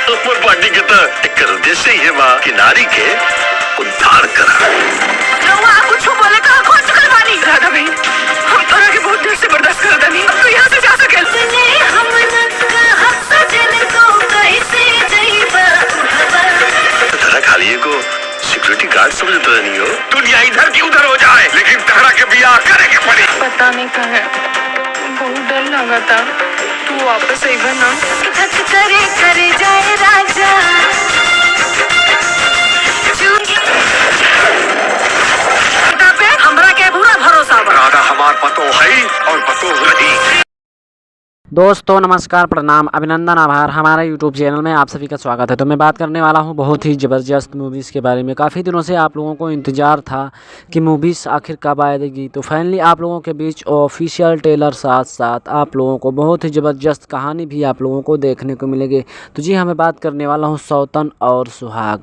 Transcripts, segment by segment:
Umar party के तो एक उद्देश्य ही है माँ कि नारी के उद्धार करा। रउआ कुछ बोले का कौन सी करवानी राधा बहन, हम तोरा के बहुत देर से बर्दाश्त कर दनी, अब तू यहाँ से जा सकेल। तहरा खालिए को सिक्योरिटी गार्ड समझ तो नहीं हो, दुनिया इधर की उधर हो जाए लेकिन तहरा के बियाह करे के पड़ी। पता नहीं कहा है, बहुत डर लगा था, तू वापस आएगा ना। करे करे जाए राजा पे हमरा के पूरा भरोसा बा। राधा हमार पतो है और पतो रही। दोस्तों नमस्कार, प्रणाम, अभिनंदन, आभार। हमारे YouTube चैनल में आप सभी का स्वागत है। तो मैं बात करने वाला हूं बहुत ही ज़बरदस्त मूवीज़ के बारे में। काफ़ी दिनों से आप लोगों को इंतज़ार था कि मूवीज़ आखिर कब आएगी, तो फाइनली आप लोगों के बीच ऑफिशियल ट्रेलर साथ साथ आप लोगों को बहुत ही ज़बरदस्त कहानी भी आप लोगों को देखने को मिलेगी। तो जी हाँ, मैं बात करने वाला हूँ सौतन और सुहाग,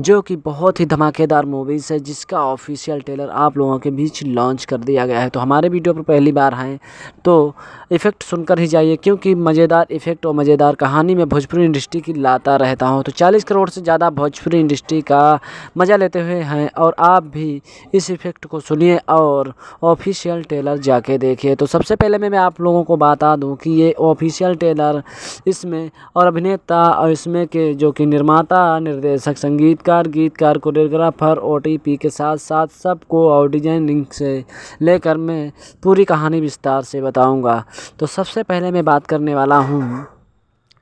जो कि बहुत ही धमाकेदार मूवीज़ है, जिसका ऑफिशियल ट्रेलर आप लोगों के बीच लॉन्च कर दिया गया है। तो हमारे वीडियो पर पहली बार आएँ तो इफ़ेक्ट सुनकर ही जाइए, क्योंकि मज़ेदार इफ़ेक्ट और मज़ेदार कहानी में भोजपुरी इंडस्ट्री की लाता रहता हूं। तो 40 करोड़ से ज़्यादा भोजपुरी इंडस्ट्री का मज़ा लेते हुए हैं, और आप भी इस इफ़ेक्ट को सुनिए और ऑफिशियल ट्रेलर जाके देखिए। तो सबसे पहले मैं आप लोगों को बता दूं कि ये ऑफिशियल ट्रेलर इसमें और अभिनेता और इसमें के जो कि निर्माता, निर्देशक, संगीतकार, गीतकार, कोरियोग्राफर, OTP के साथ साथ सबको और डिजाइनिंग से लेकर मैं पूरी कहानी विस्तार से बताऊंगा। तो सबसे पहले मैं बात करने वाला हूँ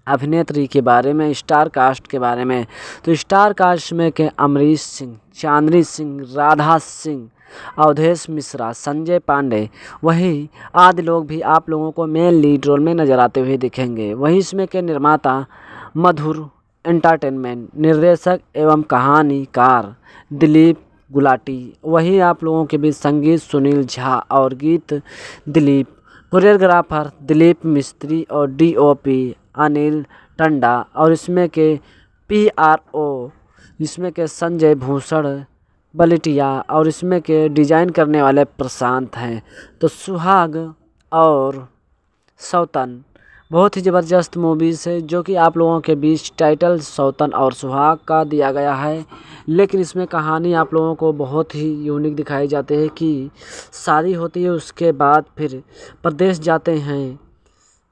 अभिनेत्री के बारे में, स्टार कास्ट के बारे में। तो स्टार कास्ट में के अमरीश सिंह, चांदनी सिंह, राधा सिंह, अवधेश मिश्रा, संजय पांडे, वही आदि लोग भी आप लोगों को मेन लीड रोल में नज़र आते हुए दिखेंगे। वही इसमें के निर्माता मधुर एंटरटेनमेंट, निर्देशक एवं कहानीकार दिलीप गुलाटी, वही आप लोगों के बीच संगीत सुनील झा और गीत दिलीप, कोरियोग्राफर दिलीप मिस्त्री और DOP अनिल टंडा, और इसमें के PRO इसमें के संजय भूषण बलिटिया, और इसमें के डिज़ाइन करने वाले प्रशांत हैं। तो सुहाग और सौतन बहुत ही ज़बरदस्त मूवीज़ है, जो कि आप लोगों के बीच टाइटल सौतन और सुहाग का दिया गया है, लेकिन इसमें कहानी आप लोगों को बहुत ही यूनिक दिखाई जाती है कि शादी होती है, उसके बाद फिर प्रदेश जाते हैं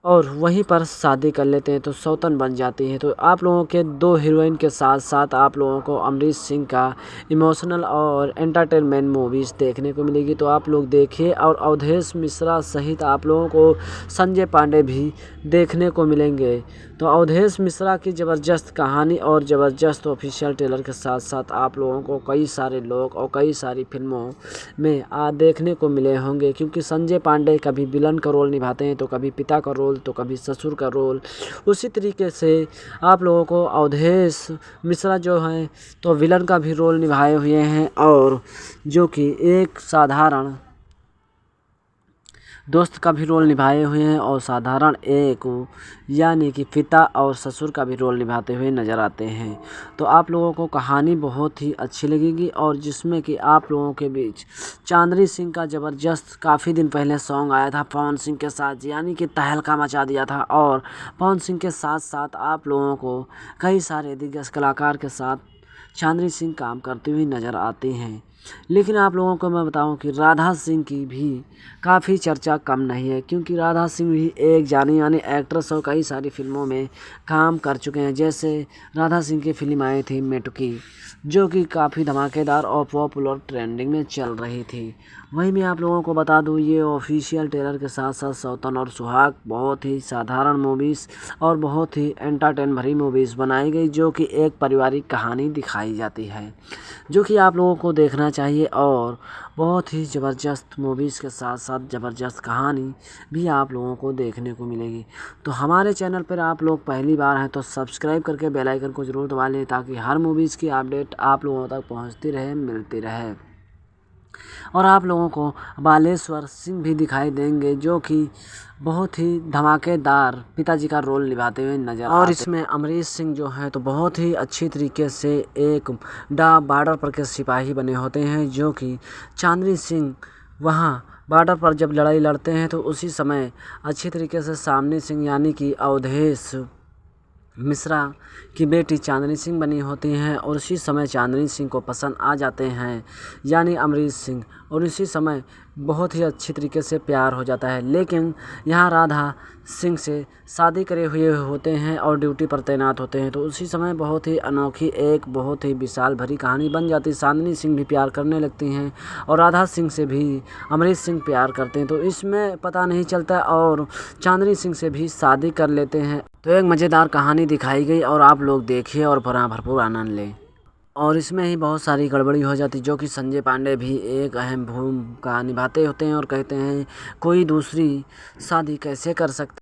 और वहीं पर शादी कर लेते हैं, तो सौतन बन जाती है। तो आप लोगों के दो हीरोइन के साथ साथ आप लोगों को अमरीश सिंह का इमोशनल और एंटरटेनमेंट मूवीज़ देखने को मिलेगी। तो आप लोग देखिए, और अवधेश मिश्रा सहित आप लोगों को संजय पांडे भी देखने को मिलेंगे। तो अवधेश मिश्रा की ज़बरदस्त कहानी और ज़बरदस्त ऑफिशियल ट्रेलर के साथ साथ आप लोगों को कई सारे लोग और कई सारी फिल्मों में देखने को मिले होंगे, क्योंकि संजय पांडे कभी विलन का रोल निभाते हैं, तो कभी पिता का रोल, तो कभी ससुर का रोल। उसी तरीके से आप लोगों को अवधेश मिश्रा जो हैं तो विलन का भी रोल निभाए हुए हैं, और जो कि एक साधारण दोस्त का भी रोल निभाए हुए हैं, और साधारण एक यानी कि पिता और ससुर का भी रोल निभाते हुए नज़र आते हैं। तो आप लोगों को कहानी बहुत ही अच्छी लगेगी, और जिसमें कि आप लोगों के बीच चांदनी सिंह का ज़बरदस्त काफ़ी दिन पहले सॉन्ग आया था पवन सिंह के साथ, यानी कि तहलका मचा दिया था। और पवन सिंह के साथ साथ आप लोगों को कई सारे दिग्गज कलाकार के साथ चांदनी सिंह काम करती हुई नज़र आती हैं। लेकिन आप लोगों को मैं बताऊं कि राधा सिंह की भी काफ़ी चर्चा कम नहीं है, क्योंकि राधा सिंह भी एक जानी मानी एक्ट्रेस और कई सारी फिल्मों में काम कर चुके हैं। जैसे राधा सिंह की फिल्म आई थी मेटुकी, जो कि काफ़ी धमाकेदार और पॉपुलर ट्रेंडिंग में चल रही थी। वहीं मैं आप लोगों को बता दूं, ये ऑफिशियल ट्रेलर के साथ साथ सौतन और सुहाग बहुत ही साधारण मूवीज़ और बहुत ही एंटरटेन भरी मूवीज़ बनाई गई, जो कि एक पारिवारिक कहानी दिखाई जाती है, जो कि आप लोगों को देखना चाहिए। और बहुत ही ज़बरदस्त मूवीज़ के साथ साथ ज़बरदस्त कहानी भी आप लोगों को देखने को मिलेगी। तो हमारे चैनल पर आप लोग पहली बार हैं तो सब्सक्राइब करके बेल आइकन को ज़रूर दबा लें, ताकि हर मूवीज़ की अपडेट आप लोगों तक पहुंचती रहे, मिलती रहे। और आप लोगों को बालेश्वर सिंह भी दिखाई देंगे, जो कि बहुत ही धमाकेदार पिताजी का रोल निभाते हुए नजर और इसमें अमरीश सिंह जो हैं तो बहुत ही अच्छी तरीके से एक बॉर्डर पर के सिपाही बने होते हैं, जो कि चांदनी सिंह वहाँ बॉर्डर पर जब लड़ाई लड़ते हैं तो उसी समय अच्छी तरीके से सामने सिंह यानी कि अवधेश मिश्रा की बेटी चांदनी सिंह बनी होती हैं और उसी समय चांदनी सिंह को पसंद आ जाते हैं यानी अमरीश सिंह, और इसी समय बहुत ही अच्छी तरीके से प्यार हो जाता है। लेकिन यहाँ राधा सिंह से शादी करे हुए होते हैं और ड्यूटी पर तैनात होते हैं, तो उसी समय बहुत ही अनोखी एक बहुत ही विशाल भरी कहानी बन जाती है। चांदनी सिंह भी प्यार करने लगती हैं और राधा सिंह से भी अमरीश सिंह प्यार करते हैं, तो इसमें पता नहीं चलता और चांदनी सिंह से भी शादी कर लेते हैं। तो एक मज़ेदार कहानी दिखाई गई और आप लोग देखिए और भरपूर आनंद लें। और इसमें ही बहुत सारी गड़बड़ी हो जाती, जो कि संजय पांडे भी एक अहम भूमिका निभाते होते हैं और कहते हैं कोई दूसरी शादी कैसे कर सकता